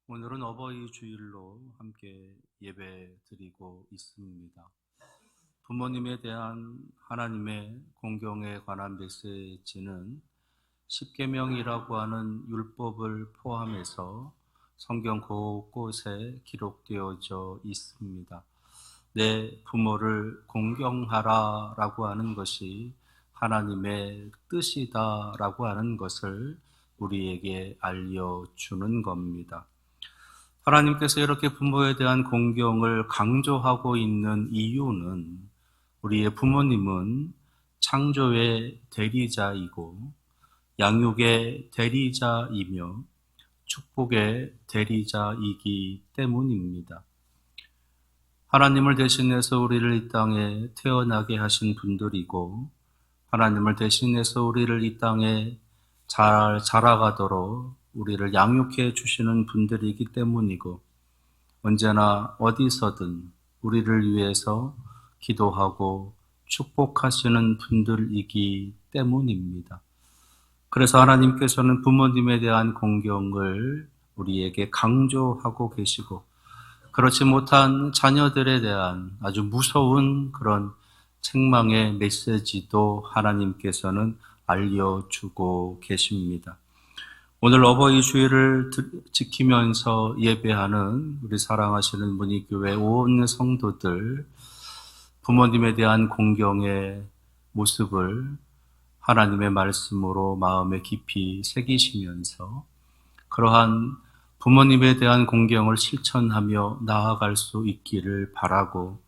오늘은 어버이 주일로 함께 예배 드리고 있습니다. 부모님에 대한 하나님의 공경에 관한 메시지는 십계명이라고 하는 율법을 포함해서 성경 곳곳에 기록되어져 있습니다. 내 부모를 공경하라 라고 하는 것이 하나님의 뜻이다 라고 하는 것을 우리에게 알려주는 겁니다. 하나님께서 이렇게 부모에 대한 공경을 강조하고 있는 이유는 우리의 부모님은 창조의 대리자이고 양육의 대리자이며 축복의 대리자이기 때문입니다. 하나님을 대신해서 우리를 이 땅에 태어나게 하신 분들이고 하나님을 대신해서 우리를 이 땅에 잘 자라가도록 우리를 양육해 주시는 분들이기 때문이고 언제나 어디서든 우리를 위해서 기도하고 축복하시는 분들이기 때문입니다. 그래서 하나님께서는 부모님에 대한 공경을 우리에게 강조하고 계시고 그렇지 못한 자녀들에 대한 아주 무서운 그런 책망의 메시지도 하나님께서는 알려주고 계십니다. 오늘 어버이 주일을 지키면서 예배하는 우리 사랑하시는 문희교회 온 성도들, 부모님에 대한 공경의 모습을 하나님의 말씀으로 마음에 깊이 새기시면서 그러한 부모님에 대한 공경을 실천하며 나아갈 수 있기를 바라고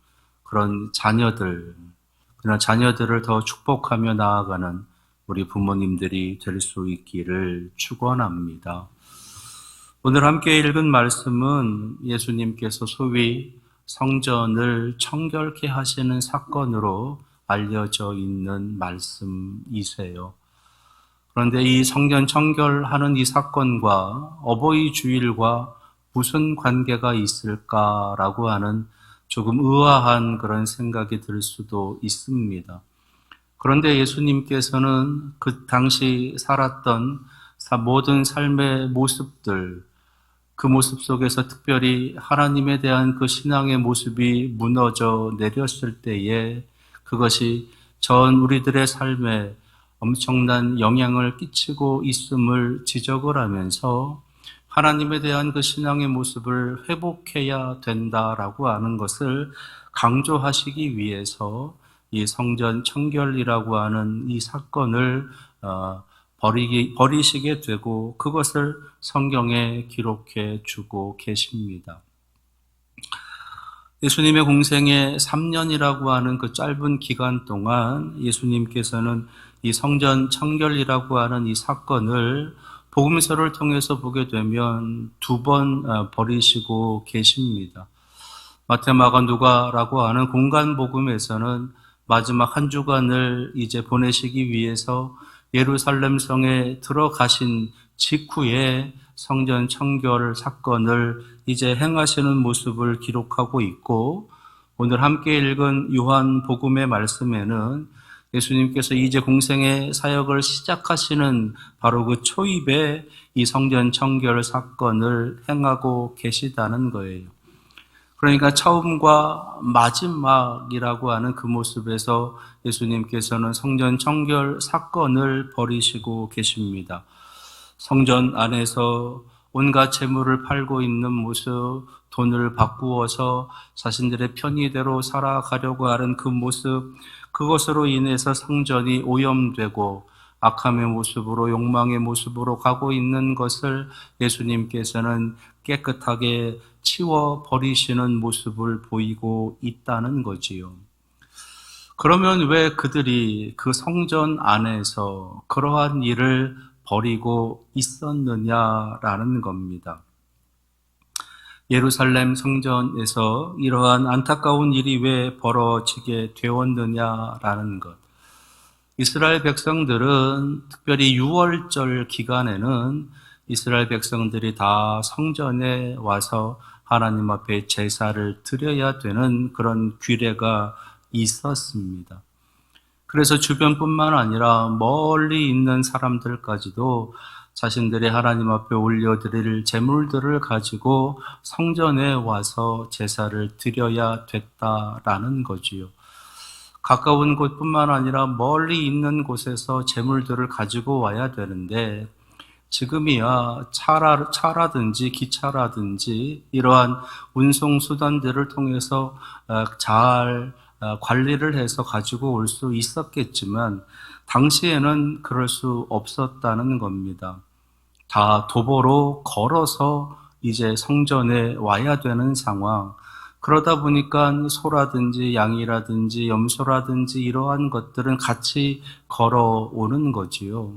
그런 자녀들을 더 축복하며 나아가는 우리 부모님들이 될 수 있기를 축원합니다. 오늘 함께 읽은 말씀은 예수님께서 소위 성전을 청결케 하시는 사건으로 알려져 있는 말씀이세요. 그런데 이 성전 청결하는 이 사건과 어버이 주일과 무슨 관계가 있을까라고 하는 조금 의아한 그런 생각이 들 수도 있습니다. 그런데 예수님께서는 그 당시 살았던 모든 삶의 모습들, 그 모습 속에서 특별히 하나님에 대한 그 신앙의 모습이 무너져 내렸을 때에 그것이 전 우리들의 삶에 엄청난 영향을 끼치고 있음을 지적을 하면서 하나님에 대한 그 신앙의 모습을 회복해야 된다라고 하는 것을 강조하시기 위해서 이 성전 청결이라고 하는 이 사건을 버리시게 되고 그것을 성경에 기록해 주고 계십니다. 예수님의 공생의 3년이라고 하는 그 짧은 기간 동안 예수님께서는 이 성전 청결이라고 하는 이 사건을 복음서를 통해서 보게 되면 2번 버리시고 계십니다. 마태, 마가, 누가라고 하는 공간 복음에서는 마지막 한 주간을 이제 보내시기 위해서 예루살렘 성에 들어가신 직후에 성전 청결 사건을 이제 행하시는 모습을 기록하고 있고 오늘 함께 읽은 요한 복음의 말씀에는 예수님께서 이제 공생의 사역을 시작하시는 바로 그 초입에 이 성전 청결 사건을 행하고 계시다는 거예요. 그러니까 처음과 마지막이라고 하는 그 모습에서 예수님께서는 성전 청결 사건을 벌이시고 계십니다. 성전 안에서 온갖 재물을 팔고 있는 모습, 돈을 바꾸어서 자신들의 편의대로 살아가려고 하는 그 모습, 그것으로 인해서 성전이 오염되고 악함의 모습으로 욕망의 모습으로 가고 있는 것을 예수님께서는 깨끗하게 치워버리시는 모습을 보이고 있다는 거지요. 그러면 왜 그들이 그 성전 안에서 그러한 일을 벌이고 있었느냐라는 겁니다. 예루살렘 성전에서 이러한 안타까운 일이 왜 벌어지게 되었느냐라는 것. 이스라엘 백성들은 특별히 6월절 기간에는 이스라엘 백성들이 다 성전에 와서 하나님 앞에 제사를 드려야 되는 그런 규례가 있었습니다. 그래서 주변뿐만 아니라 멀리 있는 사람들까지도 자신들이 하나님 앞에 올려드릴 제물들을 가지고 성전에 와서 제사를 드려야 됐다라는 거지요. 가까운 곳뿐만 아니라 멀리 있는 곳에서 제물들을 가지고 와야 되는데 지금이야 차라든지 기차라든지 이러한 운송수단들을 통해서 잘 관리를 해서 가지고 올 수 있었겠지만 당시에는 그럴 수 없었다는 겁니다. 다 도보로 걸어서 이제 성전에 와야 되는 상황. 그러다 보니까 소라든지 양이라든지 염소라든지 이러한 것들은 같이 걸어오는 거지요.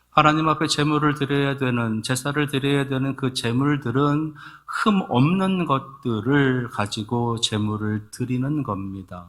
하나님 앞에 제물을 드려야 되는, 제사를 드려야 되는 그 제물들은 흠 없는 것들을 가지고 제물을 드리는 겁니다.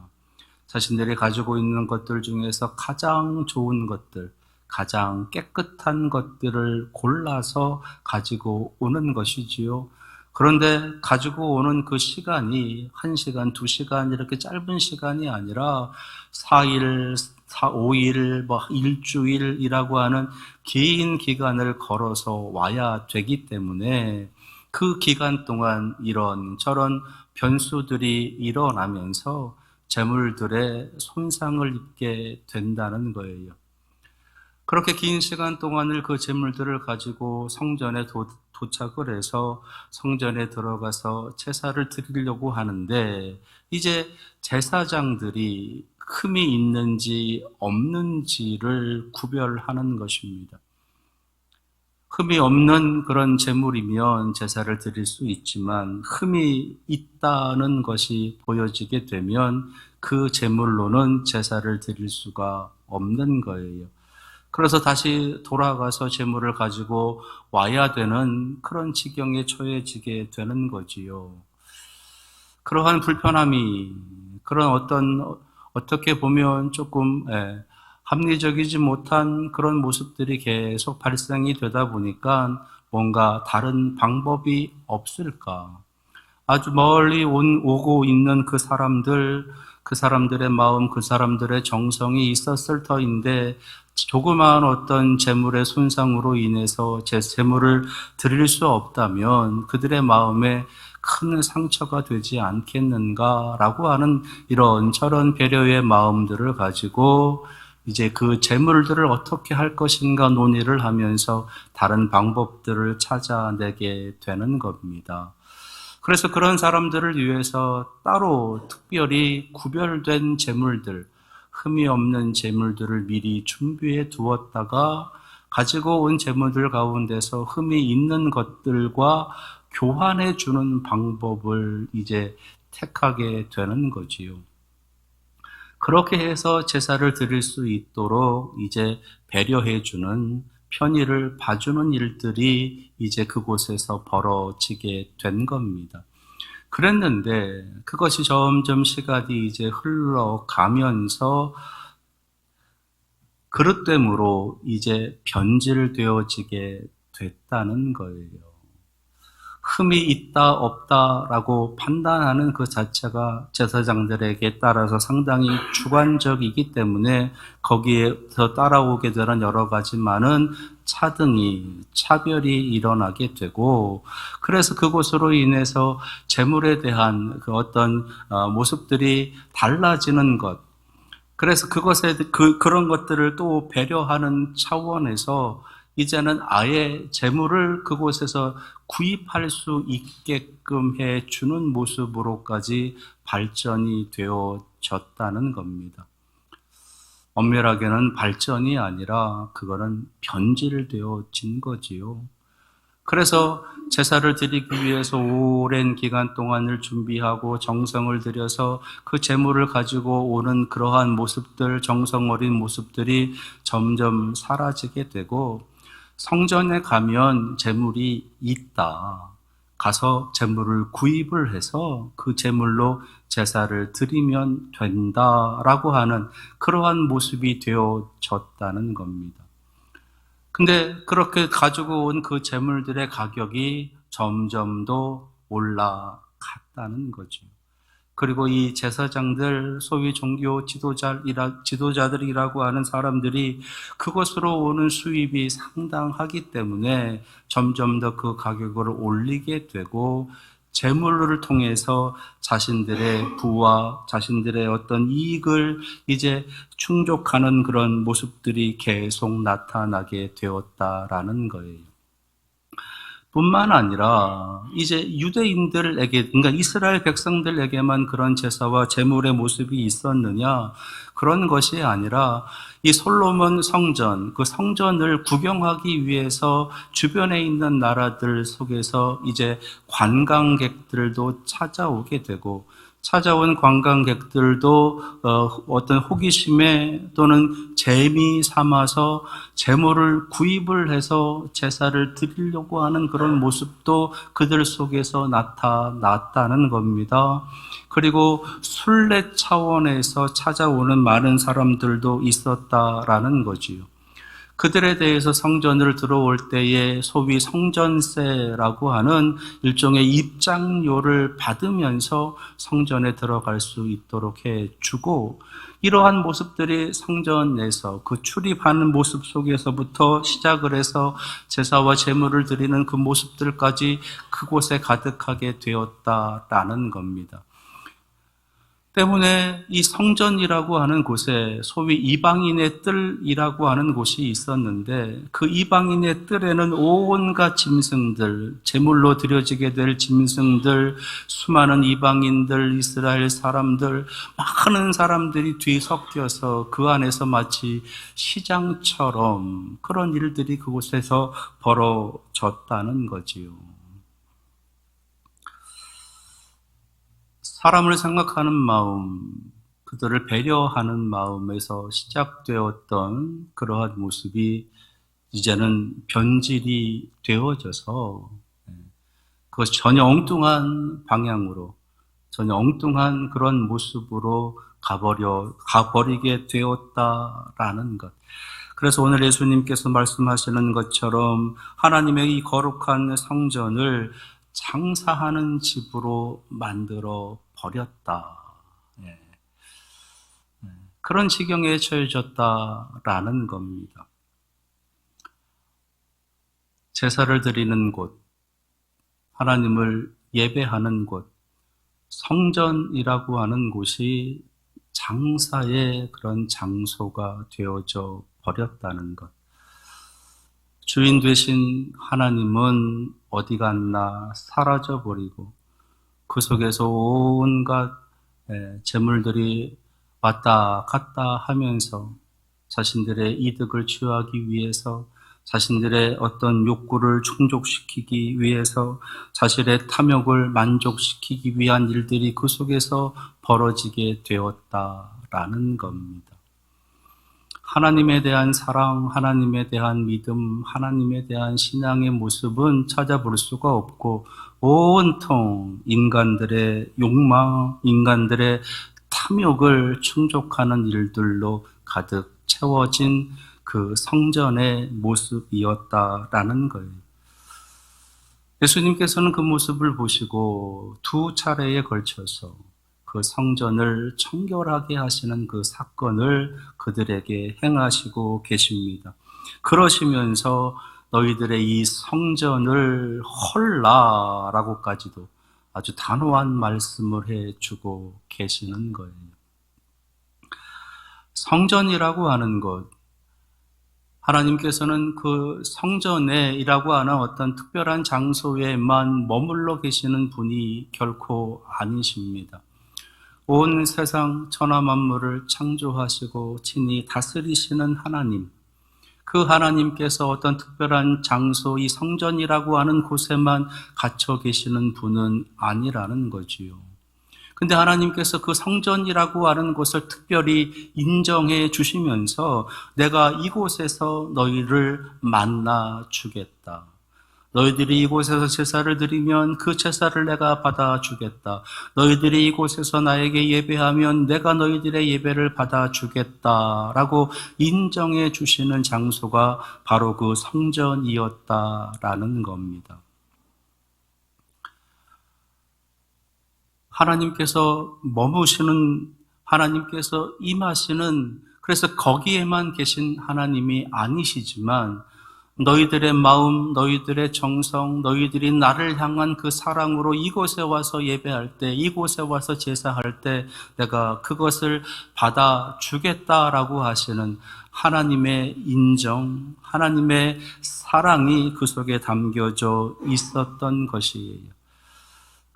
자신들이 가지고 있는 것들 중에서 가장 좋은 것들, 가장 깨끗한 것들을 골라서 가지고 오는 것이지요. 그런데 가지고 오는 그 시간이 1시간, 2시간 이렇게 짧은 시간이 아니라 4일, 5일, 일주일이라고 하는 긴 기간을 걸어서 와야 되기 때문에 그 기간 동안 이런 저런 변수들이 일어나면서 재물들의 손상을 입게 된다는 거예요. 그렇게 긴 시간 동안을 그 재물들을 가지고 성전에 도착을 해서 성전에 들어가서 제사를 드리려고 하는데 이제 제사장들이 흠이 있는지 없는지를 구별하는 것입니다. 흠이 없는 그런 제물이면 제사를 드릴 수 있지만 흠이 있다는 것이 보여지게 되면 그 제물로는 제사를 드릴 수가 없는 거예요. 그래서 다시 돌아가서 제물을 가지고 와야 되는 그런 지경에 처해지게 되는 거지요. 그러한 불편함이 그런 어떻게 보면 조금 합리적이지 못한 그런 모습들이 계속 발생이 되다 보니까 뭔가 다른 방법이 없을까? 아주 멀리 오고 있는 그 사람들의 마음, 그 사람들의 정성이 있었을 터인데 조그마한 어떤 재물의 손상으로 인해서 제 재물을 드릴 수 없다면 그들의 마음에 큰 상처가 되지 않겠는가라고 하는 이런저런 배려의 마음들을 가지고 이제 그 재물들을 어떻게 할 것인가 논의를 하면서 다른 방법들을 찾아내게 되는 겁니다. 그래서 그런 사람들을 위해서 따로 특별히 구별된 재물들, 흠이 없는 재물들을 미리 준비해 두었다가 가지고 온 재물들 가운데서 흠이 있는 것들과 교환해 주는 방법을 이제 택하게 되는 거지요. 그렇게 해서 제사를 드릴 수 있도록 이제 배려해 주는, 편의를 봐주는 일들이 이제 그곳에서 벌어지게 된 겁니다. 그랬는데 그것이 점점 시간이 이제 흘러가면서 그릇됨으로 이제 변질되어지게 됐다는 거예요. 흠이 있다 없다라고 판단하는 그 자체가 제사장들에게 따라서 상당히 주관적이기 때문에 거기에서 따라오게 되는 여러 가지 많은 차별이 일어나게 되고, 그래서 그것으로 인해서 재물에 대한 그 어떤 모습들이 달라지는 것, 그래서 그런 것들을 또 배려하는 차원에서 이제는 아예 재물을 그곳에서 구입할 수 있게끔 해주는 모습으로까지 발전이 되어졌다는 겁니다. 엄밀하게는 발전이 아니라 그거는 변질되어진 거지요. 그래서 제사를 드리기 위해서 오랜 기간 동안을 준비하고 정성을 들여서 그 제물을 가지고 오는 그러한 모습들, 정성 어린 모습들이 점점 사라지게 되고, 성전에 가면 제물이 있다. 가서 제물을 구입을 해서 그 제물로 제사를 드리면 된다라고 하는 그러한 모습이 되어졌다는 겁니다. 근데 그렇게 가지고 온 그 제물들의 가격이 점점 더 올라갔다는 거죠. 그리고 이 제사장들, 소위 종교 지도자들이라고 하는 사람들이 그것으로 오는 수입이 상당하기 때문에 점점 더 그 가격을 올리게 되고, 재물을 통해서 자신들의 부와 자신들의 어떤 이익을 이제 충족하는 그런 모습들이 계속 나타나게 되었다라는 거예요. 뿐만 아니라 이제 유대인들에게, 그러니까 이스라엘 백성들에게만 그런 제사와 제물의 모습이 있었느냐? 그런 것이 아니라 이 솔로몬 성전, 그 성전을 구경하기 위해서 주변에 있는 나라들 속에서 이제 관광객들도 찾아오게 되고, 찾아온 관광객들도 어떤 호기심에 또는 재미 삼아서 제물을 구입을 해서 제사를 드리려고 하는 그런 모습도 그들 속에서 나타났다는 겁니다. 그리고 순례 차원에서 찾아오는 많은 사람들도 있었다라는 거지요. 그들에 대해서 성전을 들어올 때에 소위 성전세라고 하는 일종의 입장료를 받으면서 성전에 들어갈 수 있도록 해주고, 이러한 모습들이 성전에서 그 출입하는 모습 속에서부터 시작을 해서 제사와 제물을 드리는 그 모습들까지 그곳에 가득하게 되었다라는 겁니다. 때문에 이 성전이라고 하는 곳에 소위 이방인의 뜰이라고 하는 곳이 있었는데, 그 이방인의 뜰에는 온갖 짐승들, 제물로 드려지게 될 짐승들, 수많은 이방인들, 이스라엘 사람들, 많은 사람들이 뒤섞여서 그 안에서 마치 시장처럼 그런 일들이 그곳에서 벌어졌다는 거지요. 사람을 생각하는 마음, 그들을 배려하는 마음에서 시작되었던 그러한 모습이 이제는 변질이 되어져서 그것이 전혀 엉뚱한 방향으로, 전혀 엉뚱한 그런 모습으로 가버리게 되었다라는 것. 그래서 오늘 예수님께서 말씀하시는 것처럼 하나님의 이 거룩한 성전을 장사하는 집으로 만들어 버렸다. 그런 지경에 처해졌다라는 겁니다. 제사를 드리는 곳, 하나님을 예배하는 곳, 성전이라고 하는 곳이 장사의 그런 장소가 되어져 버렸다는 것. 주인 되신 하나님은 어디 갔나 사라져 버리고, 그 속에서 온갖 재물들이 왔다 갔다 하면서 자신들의 이득을 취하기 위해서, 자신들의 어떤 욕구를 충족시키기 위해서, 자신의 탐욕을 만족시키기 위한 일들이 그 속에서 벌어지게 되었다라는 겁니다. 하나님에 대한 사랑, 하나님에 대한 믿음, 하나님에 대한 신앙의 모습은 찾아볼 수가 없고, 온통 인간들의 욕망, 인간들의 탐욕을 충족하는 일들로 가득 채워진 그 성전의 모습이었다라는 거예요. 예수님께서는 그 모습을 보시고 두 차례에 걸쳐서 그 성전을 청결하게 하시는 그 사건을 그들에게 행하시고 계십니다. 그러시면서 너희들의 이 성전을 헐라라고까지도 아주 단호한 말씀을 해주고 계시는 거예요. 성전이라고 하는 것, 하나님께서는 그 성전에이라고 하는 어떤 특별한 장소에만 머물러 계시는 분이 결코 아니십니다. 온 세상 천하 만물을 창조하시고 친히 다스리시는 하나님, 그 하나님께서 어떤 특별한 장소, 이 성전이라고 하는 곳에만 갇혀 계시는 분은 아니라는 거지요. 근데 하나님께서 그 성전이라고 하는 곳을 특별히 인정해 주시면서 내가 이곳에서 너희를 만나 주겠다. 너희들이 이곳에서 제사를 드리면 그 제사를 내가 받아주겠다. 너희들이 이곳에서 나에게 예배하면 내가 너희들의 예배를 받아주겠다라고 인정해 주시는 장소가 바로 그 성전이었다라는 겁니다. 하나님께서 머무시는, 하나님께서 임하시는, 그래서 거기에만 계신 하나님이 아니시지만 너희들의 마음, 너희들의 정성, 너희들이 나를 향한 그 사랑으로 이곳에 와서 예배할 때, 이곳에 와서 제사할 때 내가 그것을 받아주겠다라고 하시는 하나님의 인정, 하나님의 사랑이 그 속에 담겨져 있었던 것이에요.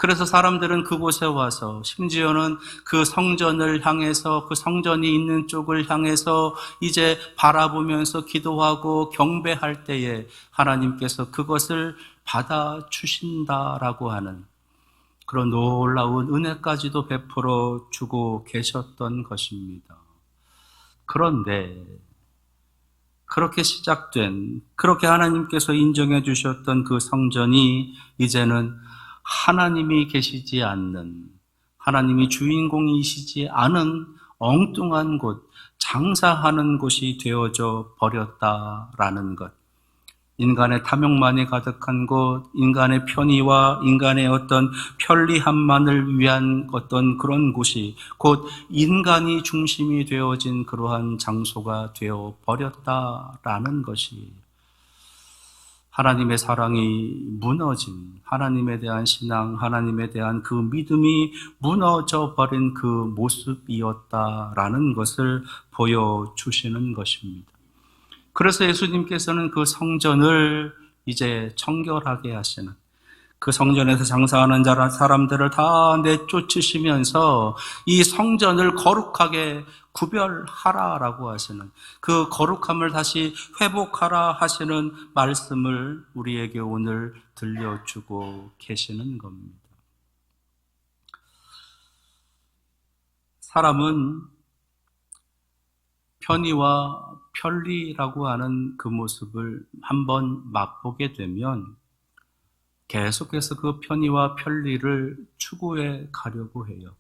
그래서 사람들은 그곳에 와서, 심지어는 그 성전을 향해서, 그 성전이 있는 쪽을 향해서 이제 바라보면서 기도하고 경배할 때에 하나님께서 그것을 받아주신다라고 하는 그런 놀라운 은혜까지도 베풀어 주고 계셨던 것입니다. 그런데 그렇게 시작된, 그렇게 하나님께서 인정해 주셨던 그 성전이 이제는 하나님이 계시지 않는, 하나님이 주인공이시지 않은 엉뚱한 곳, 장사하는 곳이 되어져 버렸다라는 것. 인간의 탐욕만이 가득한 곳, 인간의 편의와 인간의 어떤 편리함만을 위한 어떤 그런 곳이 곧 인간이 중심이 되어진 그러한 장소가 되어 버렸다라는 것이, 하나님의 사랑이 무너진, 하나님에 대한 신앙, 하나님에 대한 그 믿음이 무너져 버린 그 모습이었다라는 것을 보여주시는 것입니다. 그래서 예수님께서는 그 성전을 이제 청결하게 하시는, 그 성전에서 장사하는 사람들을 다 내쫓으시면서 이 성전을 거룩하게 구별하라라고 하시는, 그 거룩함을 다시 회복하라 하시는 말씀을 우리에게 오늘 들려주고 계시는 겁니다. 사람은 편의와 편리라고 하는 그 모습을 한번 맛보게 되면 계속해서 그 편의와 편리를 추구해 가려고 해요.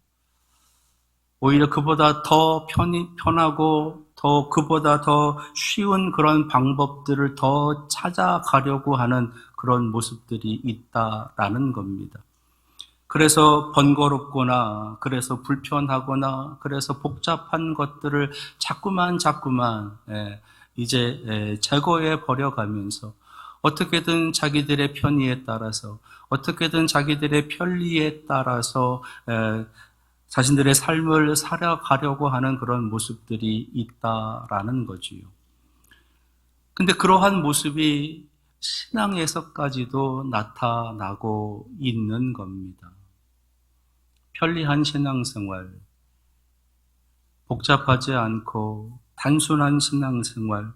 오히려 그보다 더 편하고 더 그보다 더 쉬운 그런 방법들을 더 찾아가려고 하는 그런 모습들이 있다라는 겁니다. 그래서 번거롭거나, 그래서 불편하거나, 그래서 복잡한 것들을 자꾸만 이제 제거해 버려가면서 어떻게든 자기들의 편의에 따라서, 어떻게든 자기들의 편리에 따라서 자신들의 삶을 살아가려고 하는 그런 모습들이 있다라는 거지요. 근데 그러한 모습이 신앙에서까지도 나타나고 있는 겁니다. 편리한 신앙생활, 복잡하지 않고 단순한 신앙생활,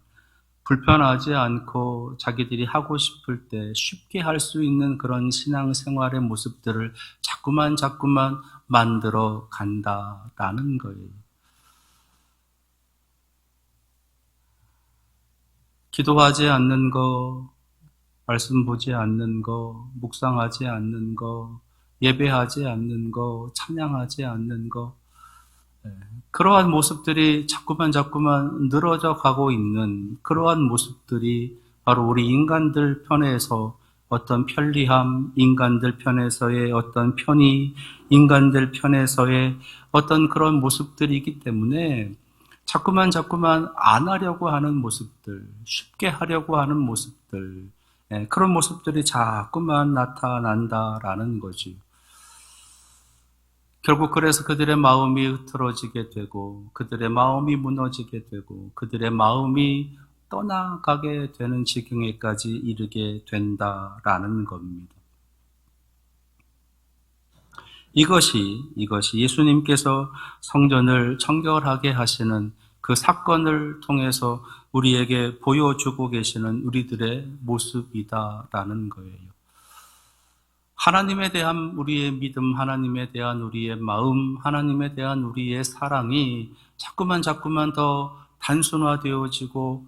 불편하지 않고 자기들이 하고 싶을 때 쉽게 할 수 있는 그런 신앙생활의 모습들을 자꾸만 만들어 간다라는 거예요. 기도하지 않는 거, 말씀 보지 않는 거, 묵상하지 않는 거, 예배하지 않는 거, 찬양하지 않는 거, 그러한 모습들이 자꾸만 늘어져 가고 있는 그러한 모습들이 바로 우리 인간들 편에서 어떤 편리함, 인간들 편에서의 어떤 편의, 인간들 편에서의 어떤 그런 모습들이기 때문에 자꾸만 안 하려고 하는 모습들, 쉽게 하려고 하는 모습들, 그런 모습들이 자꾸만 나타난다라는 거지. 결국 그래서 그들의 마음이 흐트러지게 되고, 그들의 마음이 무너지게 되고, 그들의 마음이 떠나가게 되는 지경에까지 이르게 된다라는 겁니다. 이것이 예수님께서 성전을 청결하게 하시는 그 사건을 통해서 우리에게 보여주고 계시는 우리들의 모습이다라는 거예요. 하나님에 대한 우리의 믿음, 하나님에 대한 우리의 마음, 하나님에 대한 우리의 사랑이 자꾸만 더 단순화되어지고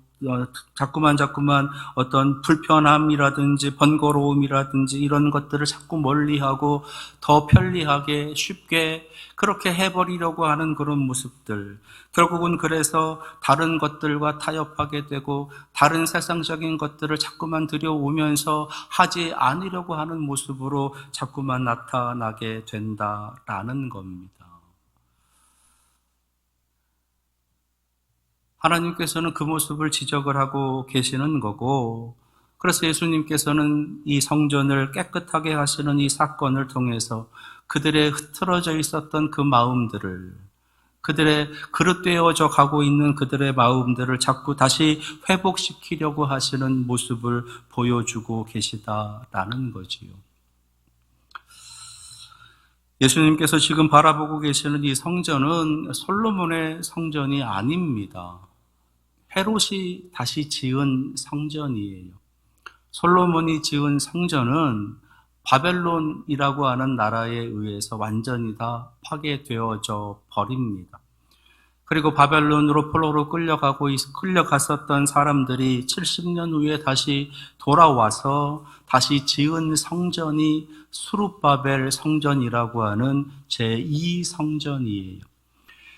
자꾸만 어떤 불편함이라든지 번거로움이라든지 이런 것들을 자꾸 멀리하고 더 편리하게 쉽게 그렇게 해버리려고 하는 그런 모습들, 결국은 그래서 다른 것들과 타협하게 되고 다른 세상적인 것들을 자꾸만 들여오면서 하지 않으려고 하는 모습으로 자꾸만 나타나게 된다라는 겁니다. 하나님께서는 그 모습을 지적을 하고 계시는 거고, 그래서 예수님께서는 이 성전을 깨끗하게 하시는 이 사건을 통해서 그들의 흐트러져 있었던 그 마음들을, 그들의 그릇되어져 가고 있는 그들의 마음들을 자꾸 다시 회복시키려고 하시는 모습을 보여주고 계시다라는 거지요. 예수님께서 지금 바라보고 계시는 이 성전은 솔로몬의 성전이 아닙니다. 헤롯이 다시 지은 성전이에요. 솔로몬이 지은 성전은 바벨론이라고 하는 나라에 의해서 완전히 다 파괴되어져 버립니다. 그리고 바벨론으로 포로로 끌려갔었던 사람들이 70년 후에 다시 돌아와서 다시 지은 성전이 수룹바벨 성전이라고 하는 제2성전이에요.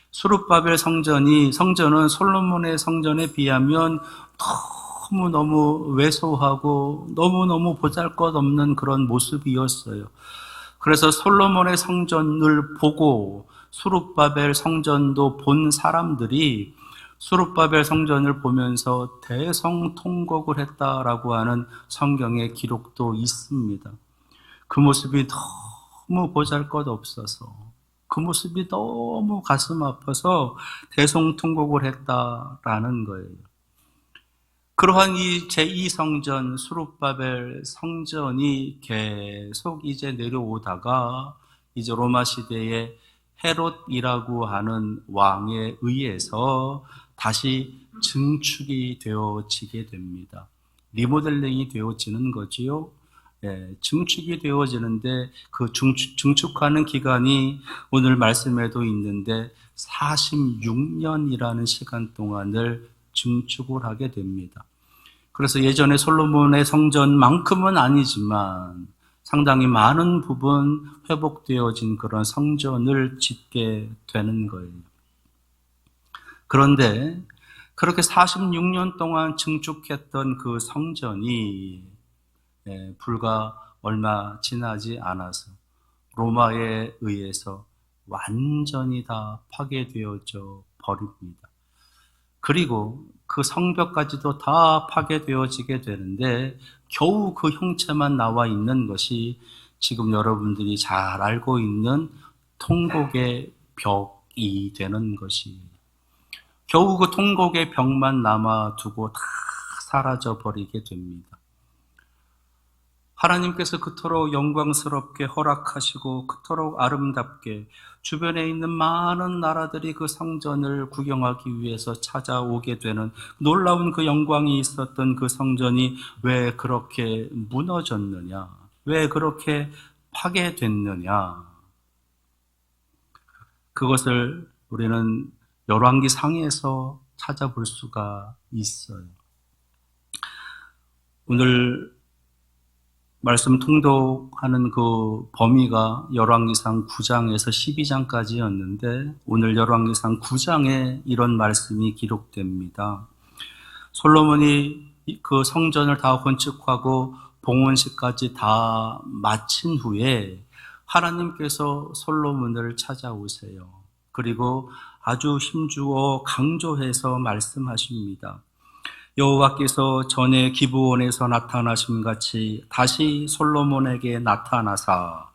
수룹바벨 성전은 솔로몬의 성전에 비하면 너무너무 왜소하고 너무너무 보잘것없는 그런 모습이었어요. 그래서 솔로몬의 성전을 보고 수룹바벨 성전도 본 사람들이 수룹바벨 성전을 보면서 대성통곡을 했다라고 하는 성경의 기록도 있습니다. 그 모습이 너무 보잘것없어서, 그 모습이 너무 가슴 아파서 대성통곡을 했다라는 거예요. 그러한 이 제2성전 수룹바벨 성전이 계속 이제 내려오다가 이제 로마 시대에 헤롯이라고 하는 왕에 의해서 다시 증축이 되어지게 됩니다. 리모델링이 되어지는 거지요. 증축이 되어지는데 그 증축하는 기간이 오늘 말씀에도 있는데 46년이라는 시간 동안을 증축을 하게 됩니다. 그래서 예전에 솔로몬의 성전만큼은 아니지만 상당히 많은 부분 회복되어진 그런 성전을 짓게 되는 거예요. 그런데 그렇게 46년 동안 증축했던 그 성전이 불과 얼마 지나지 않아서 로마에 의해서 완전히 다 파괴되어져 버립니다. 그리고 그 성벽까지도 다 파괴되어지게 되는데 겨우 그 형체만 나와 있는 것이 지금 여러분들이 잘 알고 있는 통곡의 벽이 되는 것이, 겨우 그 통곡의 벽만 남아두고 다 사라져 버리게 됩니다. 하나님께서 그토록 영광스럽게 허락하시고 그토록 아름답게 주변에 있는 많은 나라들이 그 성전을 구경하기 위해서 찾아오게 되는 놀라운 그 영광이 있었던 그 성전이 왜 그렇게 무너졌느냐? 왜 그렇게 파괴됐느냐? 그것을 우리는 열왕기상에서 찾아볼 수가 있어요. 오늘 말씀 통독하는 그 범위가 열왕기상 9장에서 12장까지였는데 오늘 열왕기상 9장에 이런 말씀이 기록됩니다. 솔로몬이 그 성전을 다 건축하고 봉헌식까지 다 마친 후에 하나님께서 솔로몬을 찾아오세요. 그리고 아주 힘주어 강조해서 말씀하십니다. 여호와께서 전에 기브온에서 나타나심 같이 다시 솔로몬에게 나타나사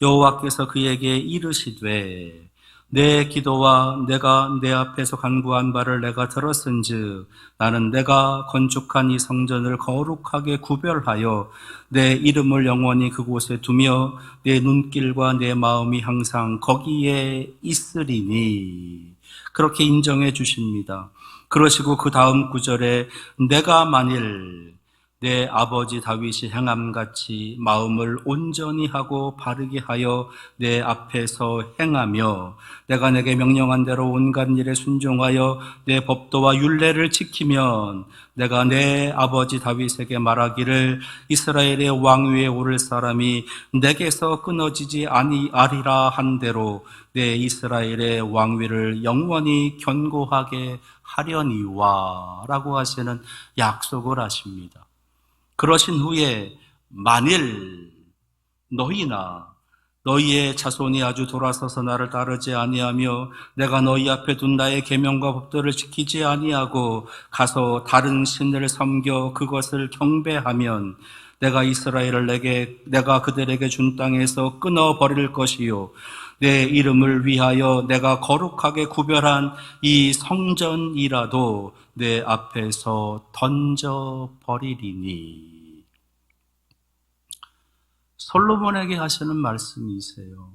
여호와께서 그에게 이르시되 내 기도와 내가 내 앞에서 간구한 바를 내가 들었은즉 나는 내가 건축한 이 성전을 거룩하게 구별하여 내 이름을 영원히 그곳에 두며 내 눈길과 내 마음이 항상 거기에 있으리니 그렇게 인정해 주십니다. 그러시고 그 다음 구절에 내가 만일 내 아버지 다윗이 행함같이 마음을 온전히 하고 바르게 하여 내 앞에서 행하며 내가 내게 명령한 대로 온갖 일에 순종하여 내 법도와 율례를 지키면 내가 내 아버지 다윗에게 말하기를 이스라엘의 왕위에 오를 사람이 내게서 끊어지지 아니하리라 한 대로 내 이스라엘의 왕위를 영원히 견고하게 하려니와 라고 하시는 약속을 하십니다. 그러신 후에 만일 너희나 너희의 자손이 아주 돌아서서 나를 따르지 아니하며 내가 너희 앞에 둔 나의 계명과 법도를 지키지 아니하고 가서 다른 신을 섬겨 그것을 경배하면 내가 이스라엘을 내가 그들에게 준 땅에서 끊어 버릴 것이요 내 이름을 위하여 내가 거룩하게 구별한 이 성전이라도 내 앞에서 던져 버리리니. 솔로몬에게 하시는 말씀이세요.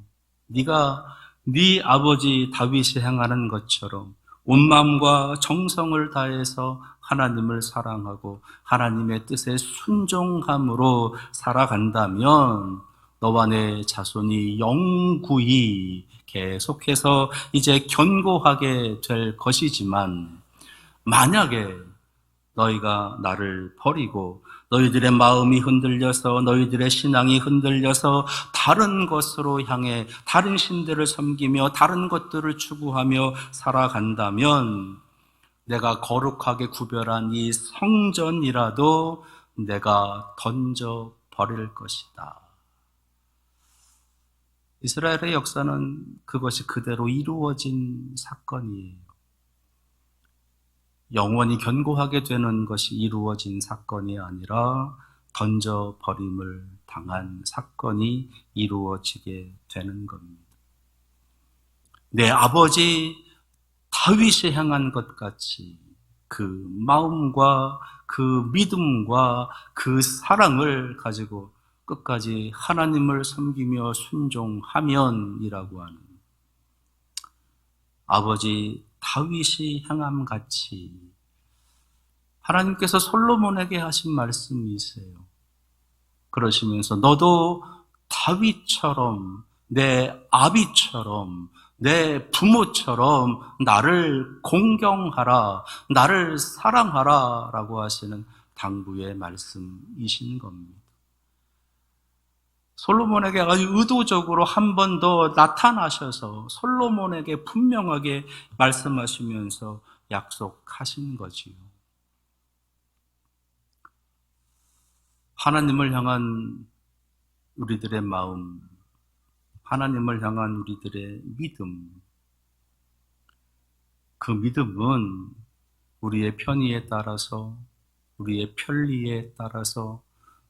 네가 네 아버지 다윗이 행하는 것처럼 온 마음과 정성을 다해서 하나님을 사랑하고 하나님의 뜻에 순종함으로 살아간다면 너와 내 자손이 영구히 계속해서 이제 견고하게 될 것이지만 만약에 너희가 나를 버리고 너희들의 마음이 흔들려서 너희들의 신앙이 흔들려서 다른 것으로 향해 다른 신들을 섬기며 다른 것들을 추구하며 살아간다면 내가 거룩하게 구별한 이 성전이라도 내가 던져 버릴 것이다. 이스라엘의 역사는 그것이 그대로 이루어진 사건이에요. 영원히 견고하게 되는 것이 이루어진 사건이 아니라 던져버림을 당한 사건이 이루어지게 되는 겁니다. 내 아버지 다윗이 향한 것 같이 그 마음과 그 믿음과 그 사랑을 가지고 끝까지 하나님을 섬기며 순종하면이라고 하는 아버지 다윗이 향함 같이 하나님께서 솔로몬에게 하신 말씀이세요. 그러시면서 너도 다윗처럼 내 아비처럼 내 부모처럼 나를 공경하라, 나를 사랑하라 라고 하시는 당부의 말씀이신 겁니다. 솔로몬에게 아주 의도적으로 한 번 더 나타나셔서 솔로몬에게 분명하게 말씀하시면서 약속하신 거지요. 하나님을 향한 우리들의 마음, 하나님을 향한 우리들의 믿음, 그 믿음은 우리의 편의에 따라서, 우리의 편리에 따라서,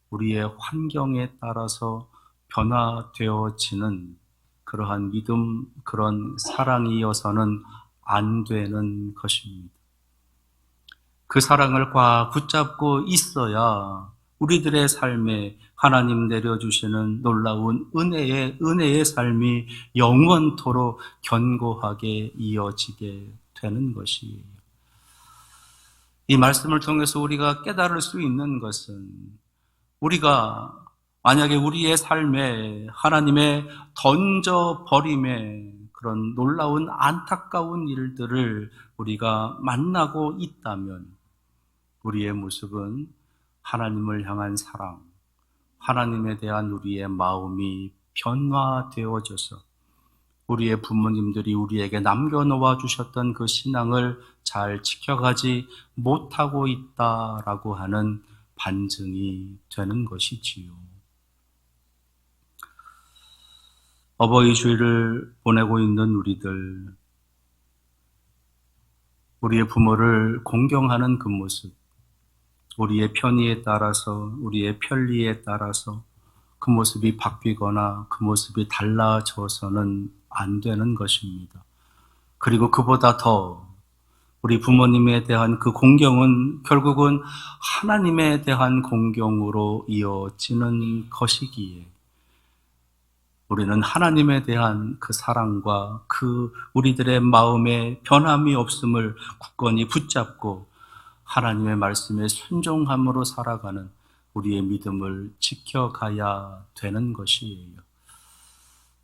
우리의 환경에 따라서 변화되어지는 그러한 믿음, 그런 사랑이어서는 안 되는 것입니다. 그 사랑을 꽉 붙잡고 있어야 우리들의 삶에 하나님 내려주시는 놀라운 은혜의 삶이 영원토록 견고하게 이어지게 되는 것이에요. 이 말씀을 통해서 우리가 깨달을 수 있는 것은 우리가 만약에 우리의 삶에 하나님의 던져버림의 그런 놀라운 안타까운 일들을 우리가 만나고 있다면 우리의 모습은 하나님을 향한 사랑, 하나님에 대한 우리의 마음이 변화되어져서 우리의 부모님들이 우리에게 남겨놓아 주셨던 그 신앙을 잘 지켜가지 못하고 있다라고 하는 반증이 되는 것이지요. 어버이 주일을 보내고 있는 우리들, 우리의 부모를 공경하는 그 모습, 우리의 편의에 따라서, 우리의 편리에 따라서 그 모습이 바뀌거나 그 모습이 달라져서는 안 되는 것입니다. 그리고 그보다 더 우리 부모님에 대한 그 공경은 결국은 하나님에 대한 공경으로 이어지는 것이기에 우리는 하나님에 대한 그 사랑과 그 우리들의 마음에 변함이 없음을 굳건히 붙잡고 하나님의 말씀에 순종함으로 살아가는 우리의 믿음을 지켜가야 되는 것이에요.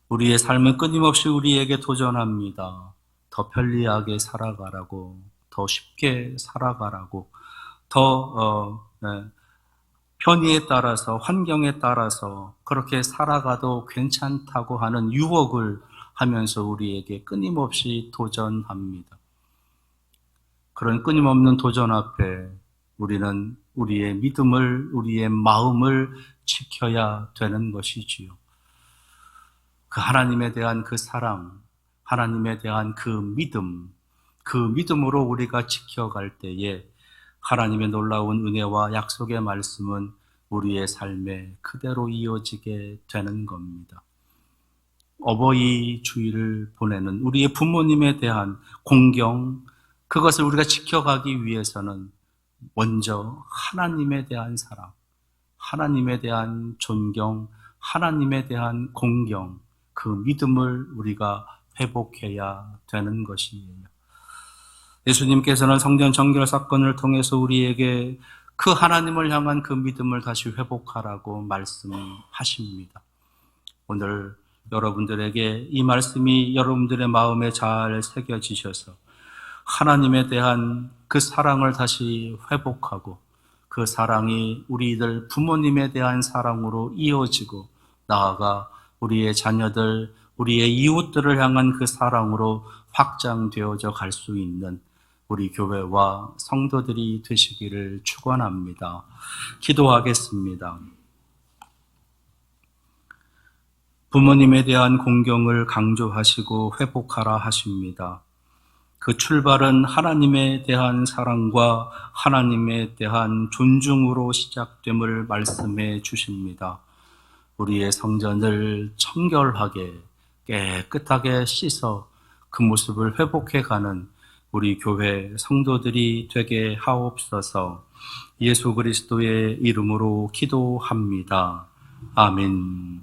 우리의 삶은 끊임없이 우리에게 도전합니다. 더 편리하게 살아가라고, 더 쉽게 살아가라고, 더 편의에 따라서, 환경에 따라서 그렇게 살아가도 괜찮다고 하는 유혹을 하면서 우리에게 끊임없이 도전합니다. 그런 끊임없는 도전 앞에 우리는 우리의 믿음을, 우리의 마음을 지켜야 되는 것이지요. 그 하나님에 대한 그 사랑, 하나님에 대한 그 믿음으로 우리가 지켜갈 때에 하나님의 놀라운 은혜와 약속의 말씀은 우리의 삶에 그대로 이어지게 되는 겁니다. 어버이 주일을 보내는 우리의 부모님에 대한 공경, 그것을 우리가 지켜가기 위해서는 먼저 하나님에 대한 사랑, 하나님에 대한 존경, 하나님에 대한 공경, 그 믿음을 우리가 회복해야 되는 것이에요. 예수님께서는 성전 정결 사건을 통해서 우리에게 그 하나님을 향한 그 믿음을 다시 회복하라고 말씀하십니다. 오늘 여러분들에게 이 말씀이 여러분들의 마음에 잘 새겨지셔서 하나님에 대한 그 사랑을 다시 회복하고 그 사랑이 우리들 부모님에 대한 사랑으로 이어지고 나아가 우리의 자녀들, 우리의 이웃들을 향한 그 사랑으로 확장되어져 갈 수 있는 우리 교회와 성도들이 되시기를 축원합니다. 기도하겠습니다. 부모님에 대한 공경을 강조하시고 회복하라 하십니다. 그 출발은 하나님에 대한 사랑과 하나님에 대한 존중으로 시작됨을 말씀해 주십니다. 우리의 성전을 청결하게 깨끗하게 씻어 그 모습을 회복해가는 우리 교회 성도들이 되게 하옵소서. 예수 그리스도의 이름으로 기도합니다. 아멘.